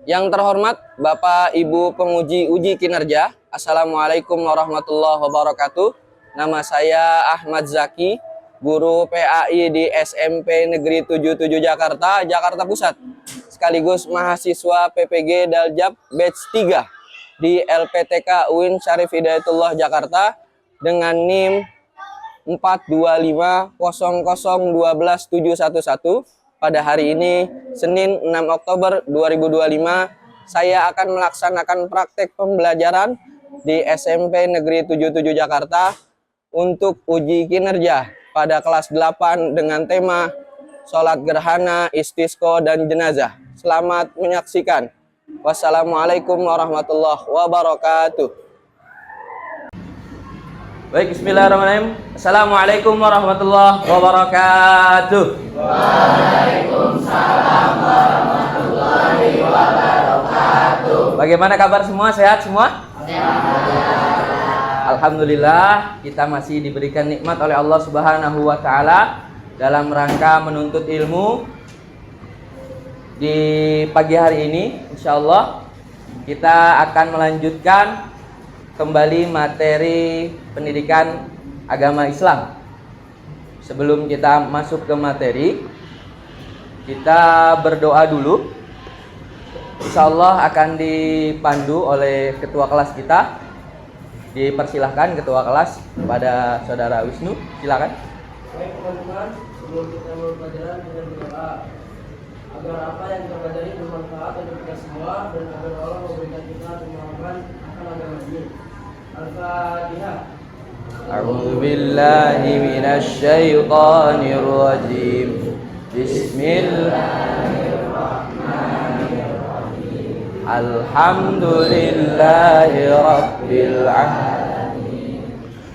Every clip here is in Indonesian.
Yang terhormat Bapak Ibu penguji uji kinerja, Assalamualaikum warahmatullahi wabarakatuh. Nama saya Ahmad Zaki, guru PAI di SMP Negeri 77 Jakarta, Jakarta Pusat. Sekaligus mahasiswa PPG Daljab batch 3 di LPTK UIN Syarif Hidayatullah Jakarta dengan NIM 42500121711. Pada hari ini, Senin 6 Oktober 2025, saya akan melaksanakan praktek pembelajaran di SMP Negeri 77 Jakarta untuk uji kinerja pada kelas 8 dengan tema Sholat Gerhana, Istisqa, dan Jenazah. Selamat menyaksikan. Wassalamualaikum warahmatullahi wabarakatuh. Baik, bismillahirrahmanirrahim. Assalamualaikum warahmatullahi wabarakatuh. Waalaikumsalam warahmatullahi wabarakatuh. Bagaimana kabar semua? Sehat semua? Sehat. Alhamdulillah, kita masih diberikan nikmat oleh Allah Subhanahu wa taala dalam rangka menuntut ilmu. Di pagi hari ini, insyaallah kita akan melanjutkan kembali materi pendidikan agama Islam. Sebelum kita masuk ke materi, kita berdoa dulu. Insyaallah akan dipandu oleh ketua kelas kita. Dipersilahkan ketua kelas kepada saudara Wisnu, silakan. Baik teman-teman, sebelum kita mulai pelajaran dengan berdoa agar apa yang kita pelajari bermanfaat untuk kita semua dan agar Allah memberikan kita pemahaman akan agama ini. Al-Fatihah. A'udzu billahi minasy syaithanir rajim. Bismillahirrahmanirrahim. Alhamdulillahi rabbil alamin.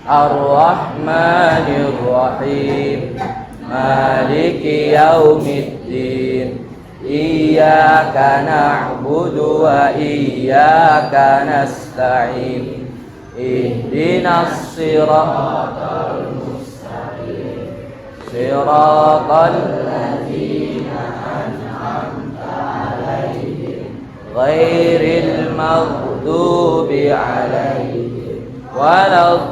Ar-Rahmanir Rahim. Maliki yaumiddin. Iyyaka na'budu wa iyyaka nasta'in. Ihdinas siratal mustaqim. Siratal ladzina an'amta 'alaihim ghairil maghdubi 'alaihim waladdallin.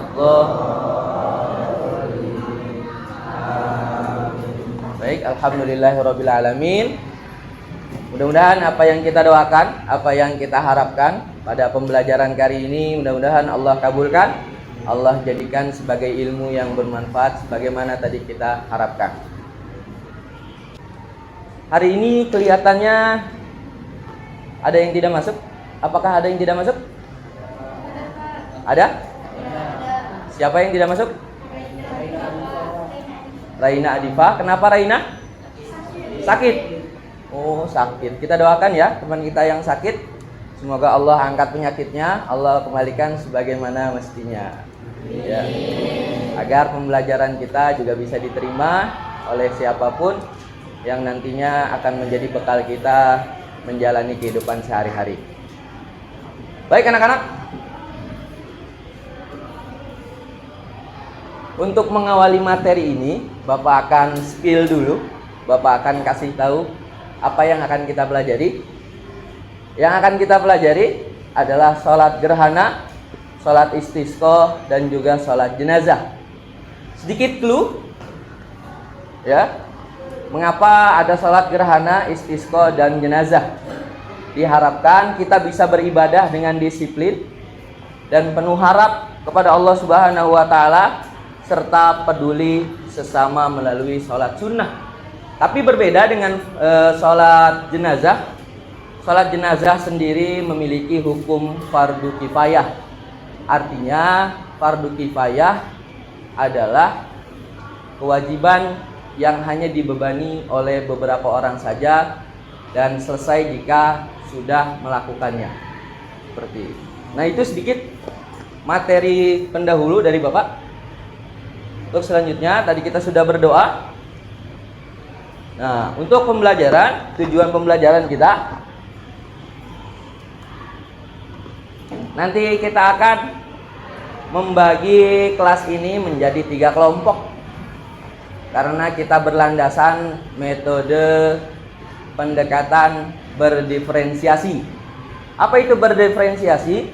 Baik, alhamdulillahirabbil alamin. Mudah-mudahan apa yang kita doakan, apa yang kita harapkan pada pembelajaran kali ini, mudah-mudahan Allah kabulkan, Allah jadikan sebagai ilmu yang bermanfaat sebagaimana tadi kita harapkan. Hari ini kelihatannya ada yang tidak masuk. Apakah ada yang tidak masuk? Ada? Siapa yang tidak masuk? Raina Adifa. Kenapa Raina? Sakit. Oh, sakit. Kita doakan ya teman kita yang sakit. Semoga Allah angkat penyakitnya, Allah kembalikan sebagaimana mestinya. Ya. Agar pembelajaran kita juga bisa diterima oleh siapapun yang nantinya akan menjadi bekal kita menjalani kehidupan sehari-hari. Baik anak-anak. Untuk mengawali materi ini, Bapak akan spill dulu. Bapak akan kasih tahu apa yang akan kita pelajari. Yang akan kita pelajari adalah sholat gerhana, sholat istisqa, dan juga sholat jenazah. Sedikit clue ya, mengapa ada sholat gerhana, istisqa, dan jenazah. Diharapkan kita bisa beribadah dengan disiplin dan penuh harap kepada Allah Subhanahu wa taala serta peduli sesama melalui sholat sunnah. Tapi berbeda dengan sholat jenazah. Sholat jenazah sendiri memiliki hukum fardu kifayah. Artinya fardu kifayah adalah kewajiban yang hanya dibebani oleh beberapa orang saja dan selesai jika sudah melakukannya. Seperti itu. Nah, itu sedikit materi pendahulu dari Bapak. Untuk selanjutnya tadi kita sudah berdoa. Nah, untuk pembelajaran, tujuan pembelajaran kita nanti kita akan membagi kelas ini menjadi 3 kelompok. Karena kita berlandasan metode pendekatan berdiferensiasi. Apa itu berdiferensiasi?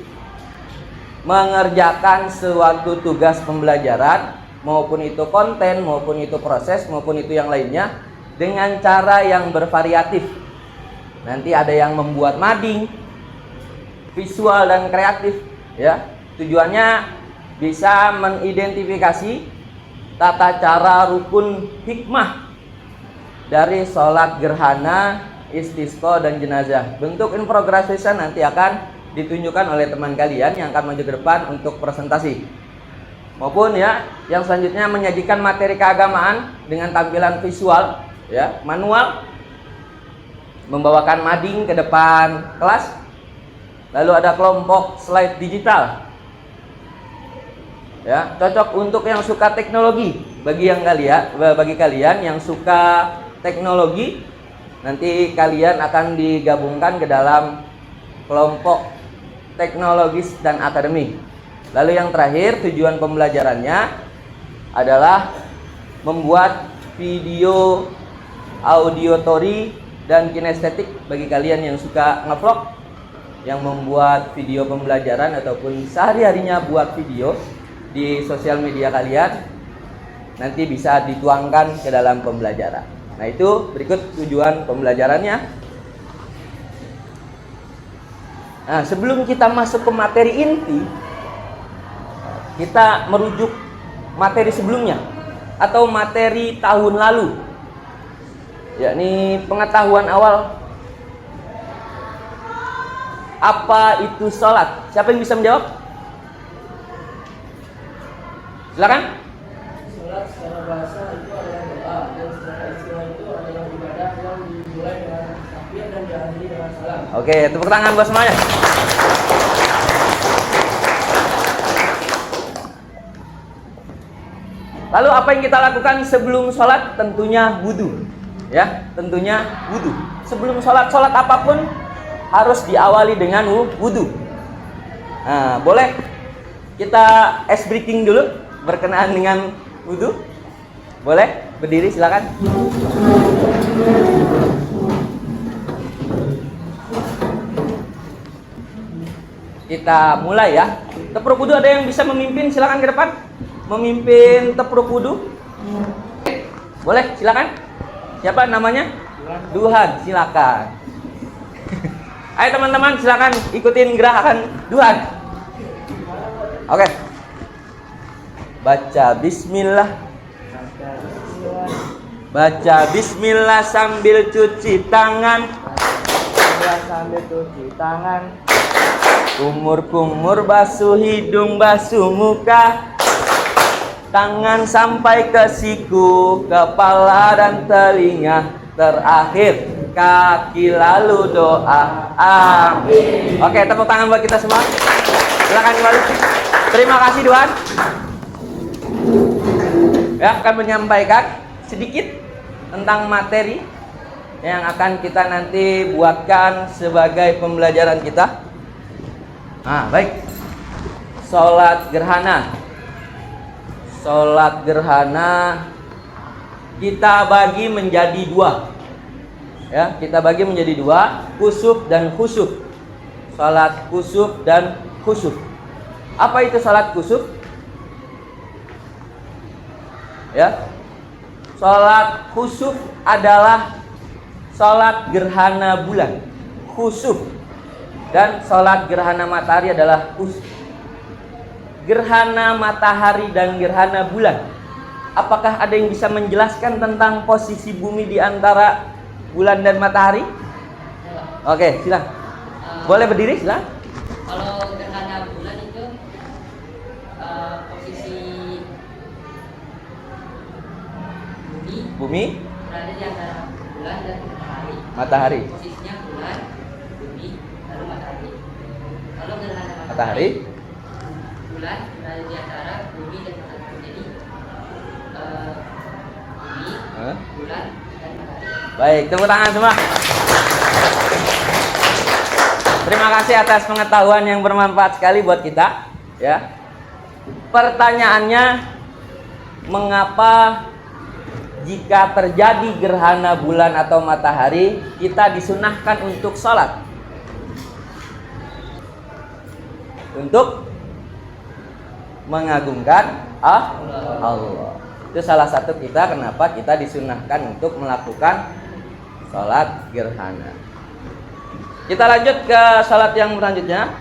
Mengerjakan suatu tugas pembelajaran, maupun itu konten, maupun itu proses, maupun itu yang lainnya, dengan cara yang bervariatif. Nanti ada yang membuat mading, visual dan kreatif, ya. Tujuannya bisa mengidentifikasi tata cara rukun hikmah dari sholat gerhana, istisqa dan jenazah. Bentuk infografisnya nanti akan ditunjukkan oleh teman kalian yang akan maju ke depan untuk presentasi. Maupun ya, yang selanjutnya menyajikan materi keagamaan dengan tampilan visual, ya, manual, membawakan mading ke depan kelas. Lalu ada kelompok slide digital. Ya, cocok untuk yang suka teknologi. Bagi kalian yang suka teknologi, nanti kalian akan digabungkan ke dalam kelompok teknologis dan akademik. Lalu yang terakhir, tujuan pembelajarannya adalah membuat video, audiotori, dan kinestetik bagi kalian yang suka ngevlog, yang membuat video pembelajaran ataupun sehari-harinya buat video di sosial media kalian, nanti bisa dituangkan ke dalam pembelajaran. Nah, itu berikut tujuan pembelajarannya. Nah, sebelum kita masuk ke materi inti, kita merujuk materi sebelumnya atau materi tahun lalu, yakni pengetahuan awal apa itu sholat. Siapa yang bisa menjawab? Silakan. Sholat secara bahasa itu adalah doa, dan secara istilah itu adalah ibadah yang dimulai dengan takbir dan diakhiri dengan salam. Oke, tepuk tangan buat semuanya. Lalu apa yang kita lakukan sebelum sholat? Tentunya wudhu, ya, tentunya wudhu. Sebelum sholat apapun harus diawali dengan wudhu. Nah, boleh kita ice breaking dulu berkenaan dengan wudhu? Boleh berdiri, silakan. Kita mulai ya. Tepruk wudhu, ada yang bisa memimpin? Silakan ke depan. Memimpin tepruk wudhu. Boleh, silakan. Siapa namanya? Duhan, silakan. Ayo teman-teman, silakan ikutin gerakan Duhan. Oke. Baca bismillah. Baca bismillah sambil cuci tangan. Sambil cuci tangan. Kumur-kumur basuh hidung, basuh muka. Tangan sampai ke siku, kepala dan telinga. Terakhir kaki, lalu doa. Amin. Oke, tepuk tangan buat kita semua. Silakan kembali. Terima kasih Tuhan. Ya, akan menyampaikan sedikit tentang materi yang akan kita nanti buatkan sebagai pembelajaran kita. Nah, baik. Sholat gerhana. Sholat gerhana kita bagi menjadi dua. Ya, kita bagi menjadi dua, kusuf dan khusuf. Sholat kusuf dan khusuf. Apa itu sholat kusuf? Ya. Sholat khusuf adalah sholat gerhana bulan. Khusuf. Dan sholat gerhana matahari adalah khusuf. Gerhana matahari dan gerhana bulan. Apakah ada yang bisa menjelaskan tentang posisi bumi di antara bulan dan matahari? Oke, silakan. Boleh berdiri, silakan. Kalau gerhana bulan itu posisi bumi berada di antara bulan dan matahari. Posisinya bulan, bumi, lalu matahari. Kalau gerhana matahari, bulan berada di antara bumi dan matahari. Jadi bumi, bulan, dan matahari. Baik, tepuk tangan semua. Terima kasih atas pengetahuan yang bermanfaat sekali buat kita. Ya. Pertanyaannya, mengapa jika terjadi gerhana bulan atau matahari, kita disunahkan untuk sholat. Untuk mengagungkan Allah. Itu salah satu kita kenapa kita disunahkan untuk melakukan sholat gerhana. Kita lanjut ke sholat yang selanjutnya.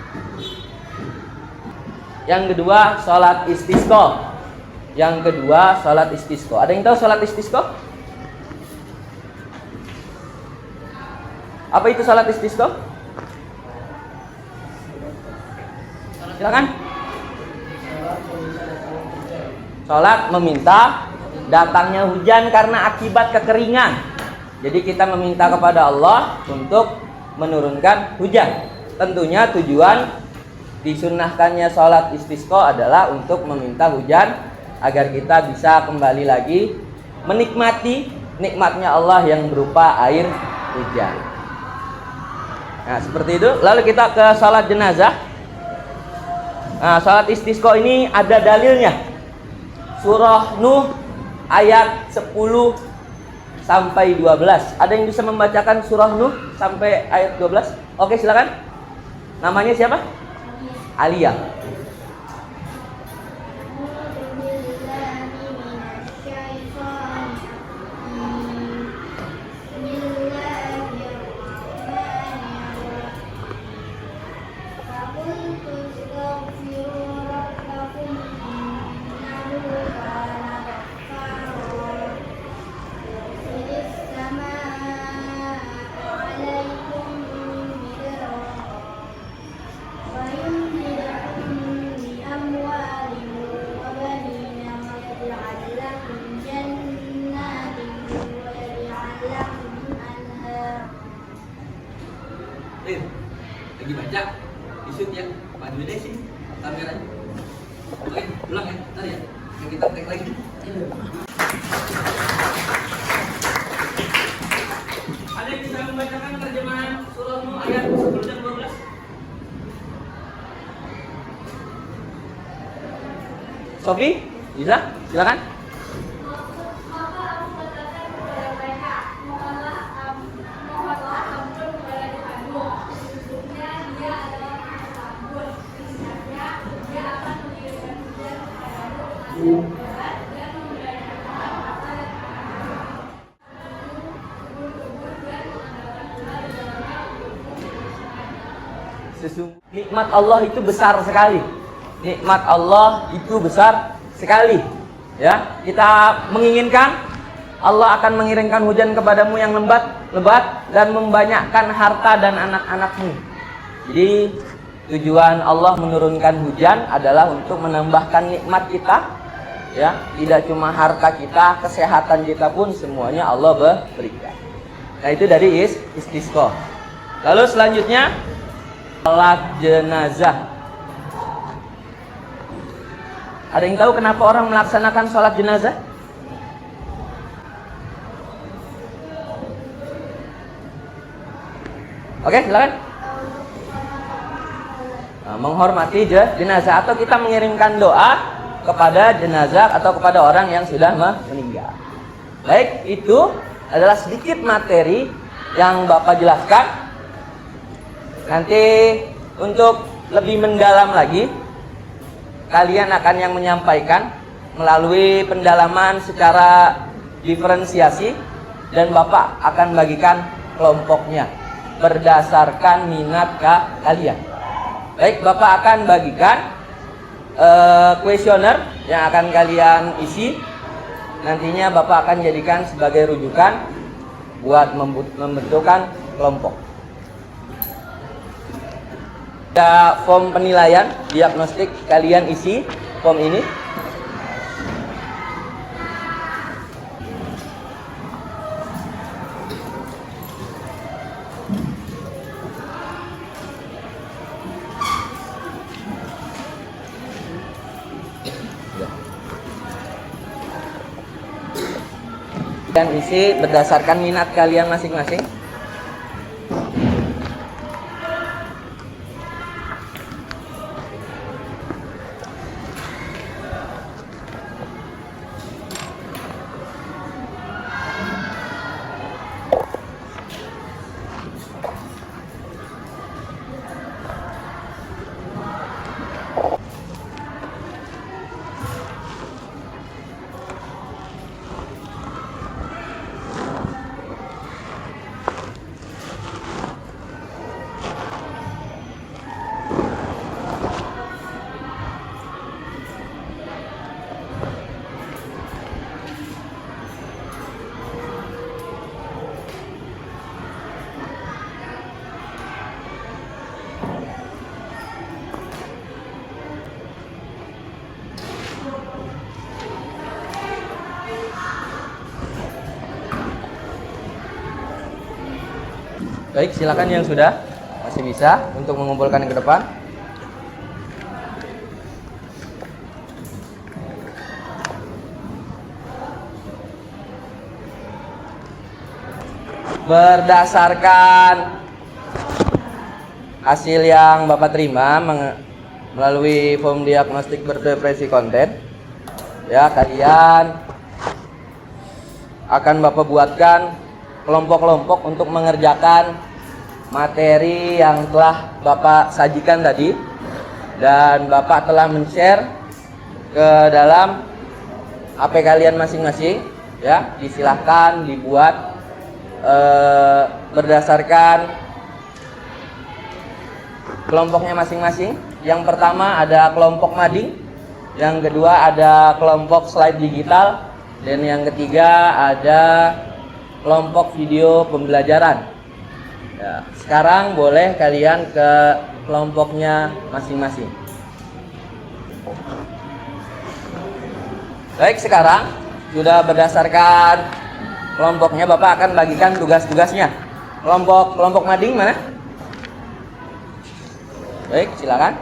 Yang kedua, sholat istisqa. Yang kedua, sholat istisqa. Ada yang tahu sholat istisqa? Apa itu sholat istisqa? Silakan. Sholat meminta datangnya hujan karena akibat kekeringan. Jadi kita meminta kepada Allah untuk menurunkan hujan. Tentunya tujuan disunahkannya sholat istisqa adalah untuk meminta hujan agar kita bisa kembali lagi menikmati nikmatnya Allah yang berupa air hujan. Nah, seperti itu. Lalu kita ke sholat jenazah. Nah, sholat istisqa ini ada dalilnya. Surah Nuh ayat 10 sampai 12. Ada yang bisa membacakan surah Nuh sampai ayat 12? Oke, silakan. Namanya siapa? Alia. Lagi baca, isut ya, maju deh sih kameranya. Oke, ulang ya, ntar ya, yang kita take lagi. Ada yang bisa membacakan terjemahan surah Nuh ayat 10 dan 12? Sofi, bisa? Silakan. Nikmat Allah itu besar sekali. Nikmat Allah itu besar sekali. Ya, kita menginginkan Allah akan mengirimkan hujan kepadamu yang lebat dan membanyakkan harta dan anak-anakmu. Jadi tujuan Allah menurunkan hujan adalah untuk menambahkan nikmat kita. Ya, tidak cuma harta kita, kesehatan kita pun semuanya Allah berikan. Nah, itu dari istisqa. Lalu selanjutnya sholat jenazah. Ada yang tahu kenapa orang melaksanakan sholat jenazah? Oke, silakan. Nah, menghormati jenazah atau kita mengirimkan doa kepada jenazah atau kepada orang yang sudah meninggal. Baik, itu adalah sedikit materi yang Bapak jelaskan. Nanti untuk lebih mendalam lagi, kalian akan yang menyampaikan melalui pendalaman secara diferensiasi dan Bapak akan bagikan kelompoknya berdasarkan minat kalian. Baik, Bapak akan bagikan kuesioner yang akan kalian isi. Nantinya Bapak akan jadikan sebagai rujukan buat membentukkan kelompok. Ada form penilaian diagnostik, kalian isi form ini. Dan isi berdasarkan minat kalian masing-masing. Baik, silakan yang sudah masih bisa untuk mengumpulkan ke depan. Berdasarkan hasil yang Bapak terima melalui form diagnostik berdepresi konten, ya, kalian akan Bapak buatkan kelompok-kelompok untuk mengerjakan materi yang telah Bapak sajikan tadi, dan Bapak telah men-share ke dalam HP kalian masing-masing, ya. Disilahkan dibuat berdasarkan kelompoknya masing-masing. Yang pertama ada kelompok mading, yang kedua ada kelompok slide digital, dan yang ketiga ada kelompok video pembelajaran. Ya, sekarang boleh kalian ke kelompoknya masing-masing. Baik, sekarang sudah berdasarkan kelompoknya, Bapak akan bagikan tugas-tugasnya. Kelompok mading mana? Baik, silakan.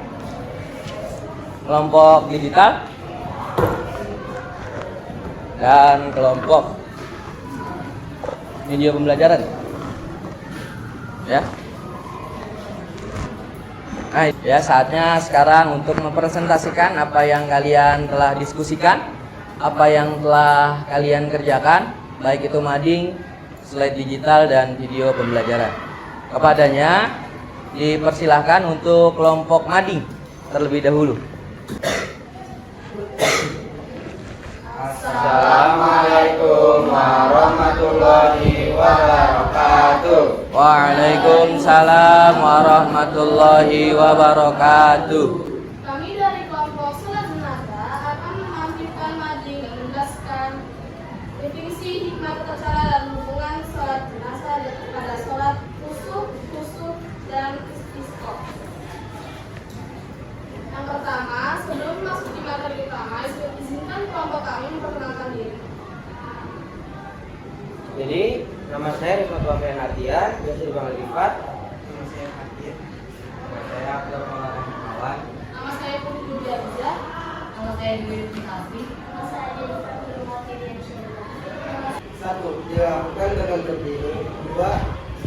Kelompok digital dan kelompok video pembelajaran. Ya. Nah, ya, saatnya sekarang untuk mempresentasikan apa yang kalian telah diskusikan, apa yang telah kalian kerjakan, baik itu mading, slide digital, dan video pembelajaran. Kepadanya dipersilahkan untuk kelompok mading terlebih dahulu. Assalamualaikum warahmatullahi wabarakatuh. Waalaikumsalam warahmatullahi wabarakatuh. Kami dari kelompok sholat jenazah akan menampilkan mading dan menjelaskan definisi hikmah tata cara dan hubungan sholat jenazah pada sholat kusuf, dan istisqa. Yang pertama, sebelum masuk di materi utama, izinkan kelompok kami memperkenalkan diri. Jadi, nama saya Rifat Wafian Ardian, biasa dipanggil Rifat. Nama saya Hadir. Nama saya Abdul Maulana Himawan. Nama saya Putri Budiarza. Nama saya Dewi Kafi. Nama saya Jennifer Nurmawati Riansyah. 1. Dilakukan dengan berdiri. 2.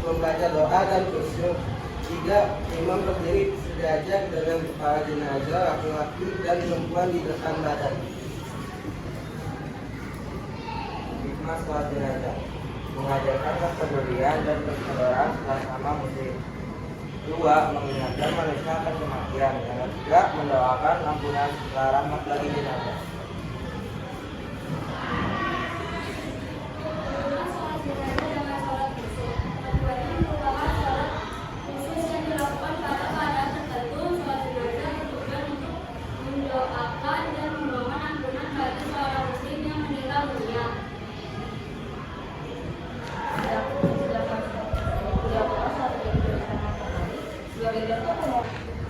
Membaca doa dan khusyuk. 3. Imam berdiri sejajar dengan kepala jenazah laki-laki dan perempuan di depan badan. Hikmah sholat jenazah: mengajarkan kepedulian dan kesabaran sesama muslim. 2. Mengingatkan manusia akan kematian. Yang ketiga, mendoakan ampunan setelah rahmat bagi jenazah. Sholat jenazah dengan sholat khusyuk. Keduanya merupakan sholat khusus yang dilakukan pada keadaan tertentu. Sholat jenazah bertujuan untuk mendoakan dan memohon ampunan bagi seorang muslim yang meninggal dunia.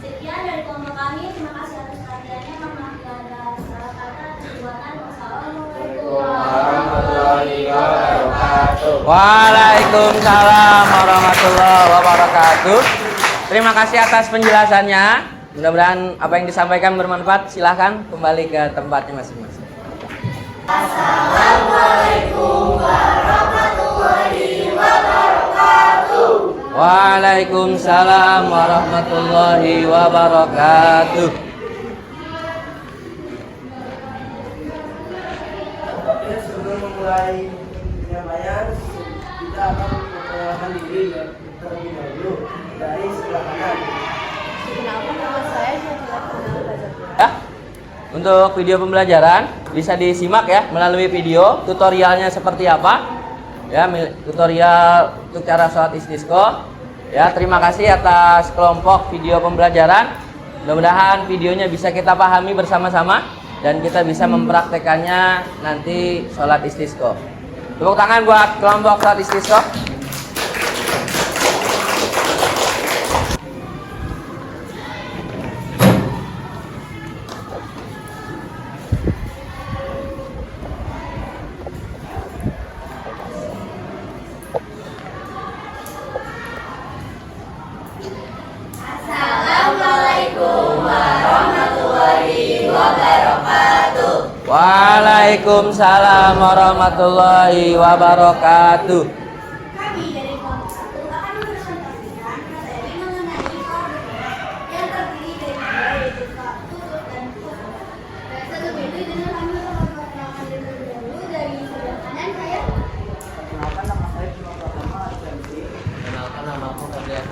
Sekian dari kelompok kami. Terima kasih atas perhatiannya. Mohon maaf bila ada salah kata dan perbuatan. Wassalamualaikum warahmatullahi wabarakatuh. Waalaikumsalam warahmatullahi wabarakatuh. Terima kasih atas penjelasannya. Mudah-mudahan apa yang disampaikan bermanfaat. Silahkan kembali ke tempatnya masing-masing. Assalamualaikum warahmatullahi wabarakatuh. Waalaikumsalam warahmatullahi wabarakatuh. Oke, sebelum memulai penyampaian, kita akan memperkenalkan diri terlebih dahulu dari sebelah kanan. Kenalkan, nama saya Syafila Kanal Bazar. Ya, untuk video pembelajaran bisa disimak ya melalui video tutorialnya seperti apa. Ya, tutorial untuk cara sholat istisqa. Ya, terima kasih atas kelompok video pembelajaran. Mudah-mudahan videonya bisa kita pahami bersama-sama dan kita bisa mempraktekannya nanti sholat istisqa. Tepuk tangan buat kelompok sholat istisqa. Waalaikumsalam warahmatullahi wabarakatuh. Kami dari kelompok 1 akan mempresentasikan materi mengenai koordinat yang terdiri dari dua, yaitu tutur dan kosong. Sebelum itu, izinkan kami memperkenalkan diri terlebih dahulu. Dari sebelah kanan saya. Perkenalkan, nama saya Bima Pratama SMC. Kenalkan, nama aku Febrian.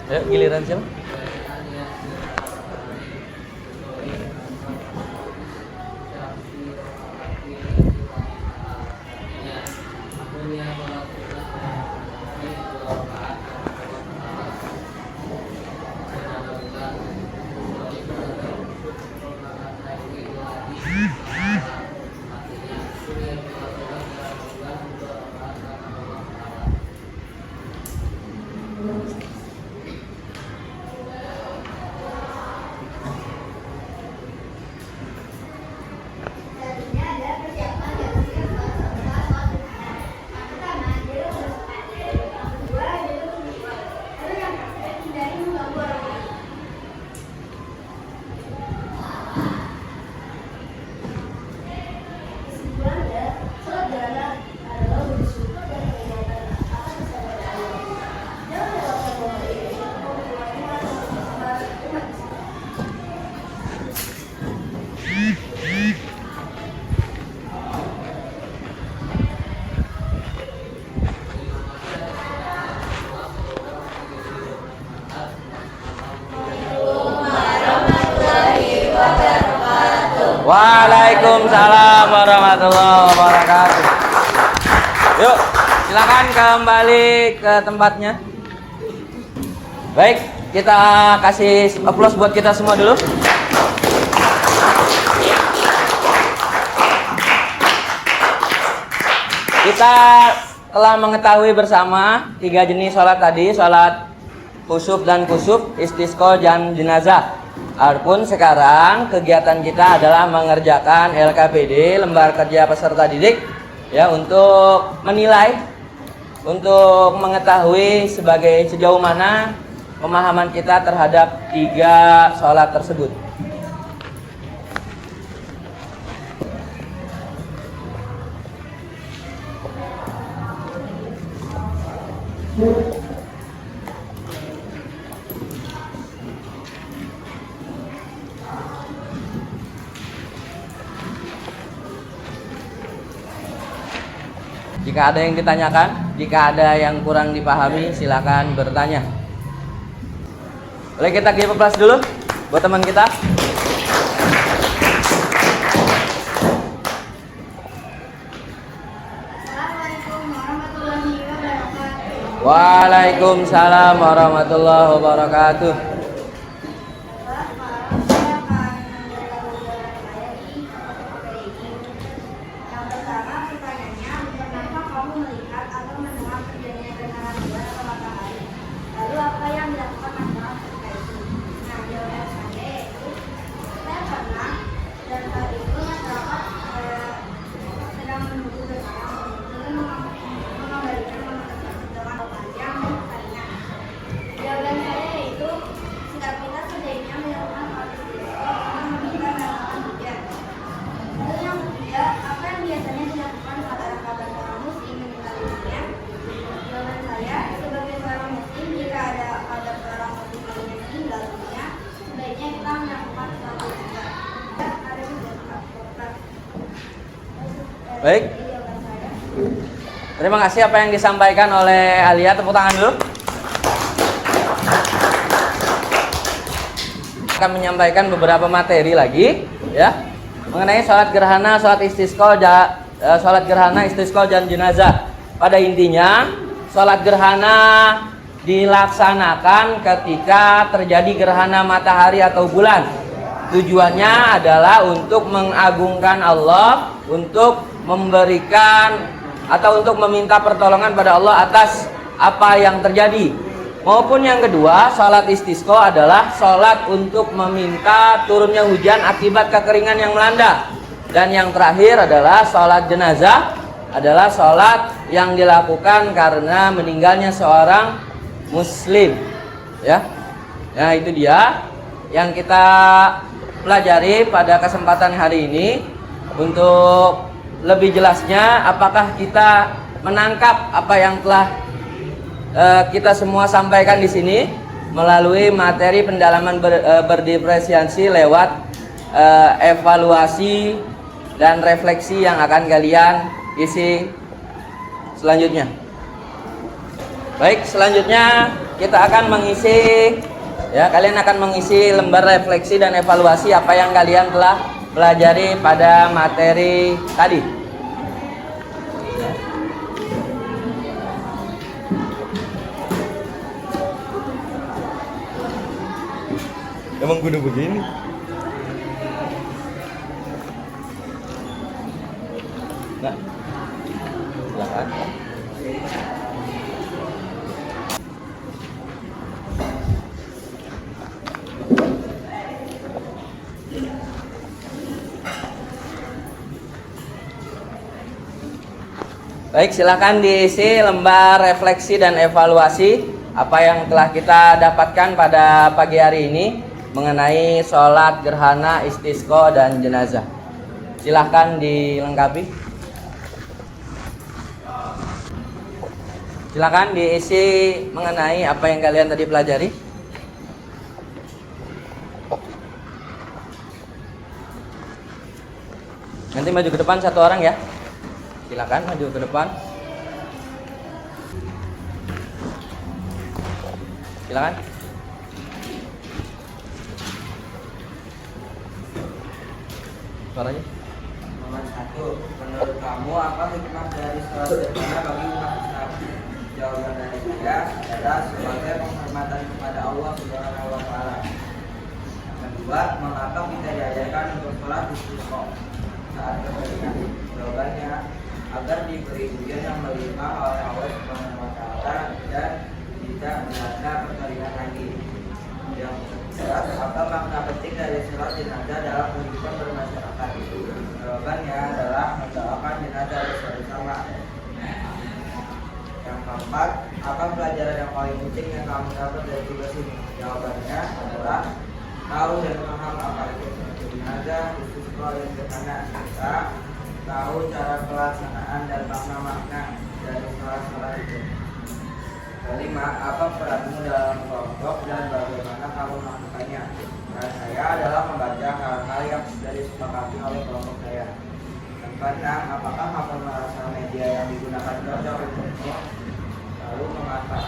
Ayo, giliran siapa? Selanjutnya ada persiapan dan siap saat sholat berjamaah. Yang pertama, jaga kebersihan. Yang kedua, jaga kebersihan. Lalu yang terakhir, hindari mengganggu orang lain. Kesimpulannya, sholat jamaah adalah wujud syukur dan peningkatan akan kesadaran. Jangan lewatkan momen ini untuk mengurangi rasa umat Islam. Waalaikumsalam warahmatullahi wabarakatuh. Yuk, silakan kembali ke tempatnya. Baik, kita kasih aplaus buat kita semua dulu. Kita telah mengetahui bersama 3 jenis sholat tadi, sholat khusuf dan kusuf, istisqa dan jenazah. Adapun sekarang kegiatan kita adalah mengerjakan LKPD, lembar kerja peserta didik, ya, untuk menilai, untuk mengetahui sebagai sejauh mana pemahaman kita terhadap 3 sholat tersebut. Jika ada yang ditanyakan, jika ada yang kurang dipahami, silakan bertanya. Boleh kita give applause dulu buat teman kita. Assalamualaikum warahmatullahi wabarakatuh. Waalaikumsalam warahmatullahi wabarakatuh. Yang pertama, pertanyaannya, pernahkah kamu melihat atau mendengar terjadinya gerhana bulan atau matahari? Lalu apa yang dilakukan masyarakat ketika itu? Nah, jawaban saya yaitu saya pernah, dan saat itu masyarakat sedang menunggu gerhana dengan mengembalikan mata tersebut dengan panjang dan bertanya. Jawaban saya yaitu sikap kita sebaiknya melakukan hal tersebut karena meminta melakukan hujan. Lalu yang ketiga, apa yang biasanya dilakukan saat kabar seorang muslim meninggal dunia? Jawaban saya, sebagai seorang muslim, jika ada kabar seorang muslim lainnya meninggal dunia, sebaiknya kita melakukan suatu juga. Ada juga tempat. Baik. Jawaban saya. Terima kasih apa yang disampaikan oleh Alia, tepuk tangan dulu. Akan menyampaikan beberapa materi lagi ya mengenai sholat gerhana, sholat istisqa, dan jenazah. Pada intinya sholat gerhana dilaksanakan ketika terjadi gerhana matahari atau bulan. Tujuannya adalah untuk mengagungkan Allah, untuk memberikan atau untuk meminta pertolongan pada Allah atas apa yang terjadi. Maupun yang kedua, sholat istisqa adalah sholat untuk meminta turunnya hujan akibat kekeringan yang melanda. Dan yang terakhir adalah sholat jenazah, adalah sholat yang dilakukan karena meninggalnya seorang muslim. Ya, nah itu dia yang kita pelajari pada kesempatan hari ini. Untuk lebih jelasnya, apakah kita menangkap apa yang telah kita semua sampaikan di sini melalui materi pendalaman berdiferensiasi lewat evaluasi dan refleksi yang akan kalian isi selanjutnya. Baik, selanjutnya kita akan mengisi ya, kalian akan mengisi lembar refleksi dan evaluasi apa yang kalian telah pelajari pada materi tadi. Emang kudu begini? Nah, silakan. Baik, silakan diisi lembar refleksi dan evaluasi apa yang telah kita dapatkan pada pagi hari ini mengenai sholat gerhana, istisqa, dan jenazah. Silahkan dilengkapi. Silakan diisi mengenai apa yang kalian tadi pelajari. Nanti maju ke depan satu orang ya. Silakan maju ke depan. Silakan. Suaranya. Nomor 1, menurut kamu apa hikmah dari sholat gerhana bagi umat Islam? Jawaban dari saya adalah sebagai penghormatan kepada Allah Subhanahu wa Ta'ala. Yang kedua, mengapa kita diajarkan untuk sholat istisqa saat kekeringan? Jawabannya, agar diberi hujan yang melimpah oleh Allah Subhanahu wa Ta'ala dan tidak melanda kekeringan lagi. Yang ketiga, apa makna penting dari sholat jenazah dalam kehidupan bermasyarakat? Jawabannya adalah mendoakan jenazah bersama. Yang keempat, apa pelajaran yang paling penting yang kamu dapat dari tugas ini? Jawabannya adalah tahu dan paham apa itu jenazah, istisqa dan gerhana, serta tahu cara pelaksanaan dan makna dari sholat itu. Kelima, apa peranmu dalam kelompok dan bagaimana kamu melakukannya? Peran saya adalah membaca hal-hal yang sudah disepakati oleh kelompok saya. Yang keenam, apakah akun sosial media yang digunakan cocok untuk lalu mengapa?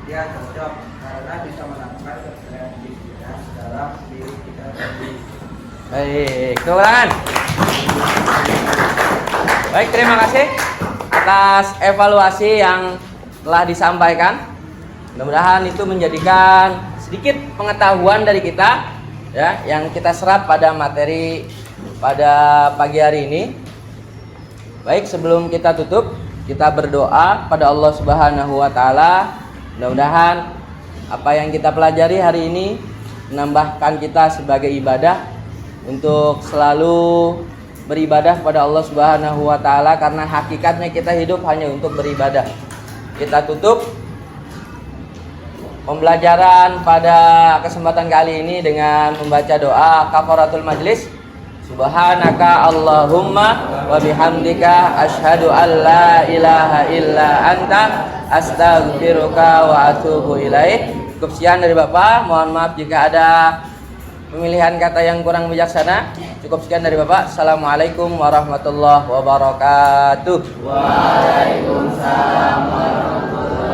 Dia cocok karena bisa menangkap kreativitas dalam diri kita sendiri. Baik, tepuk tangan. Baik, terima kasih atas evaluasi yang telah disampaikan. Mudah-mudahan itu menjadikan sedikit pengetahuan dari kita ya, yang kita serap pada materi pada pagi hari ini. Baik, sebelum kita tutup, kita berdoa pada Allah Subhanahu wa Ta'ala. Mudah-mudahan apa yang kita pelajari hari ini menambahkan kita sebagai ibadah untuk selalu beribadah pada Allah Subhanahu wa Ta'ala, karena hakikatnya kita hidup hanya untuk beribadah. Kita tutup pembelajaran pada kesempatan kali ini dengan membaca doa kafaratul majlis. Subhanaka Allahumma wa bihamdika asyhadu an la ilaha illa anta astaghfiruka wa atubu ilaik. Cukup sekian dari Bapak. Mohon maaf jika ada pemilihan kata yang kurang bijaksana. Cukup sekian dari Bapak. Assalamualaikum warahmatullahi wabarakatuh. Waalaikumsalam warahmatullahi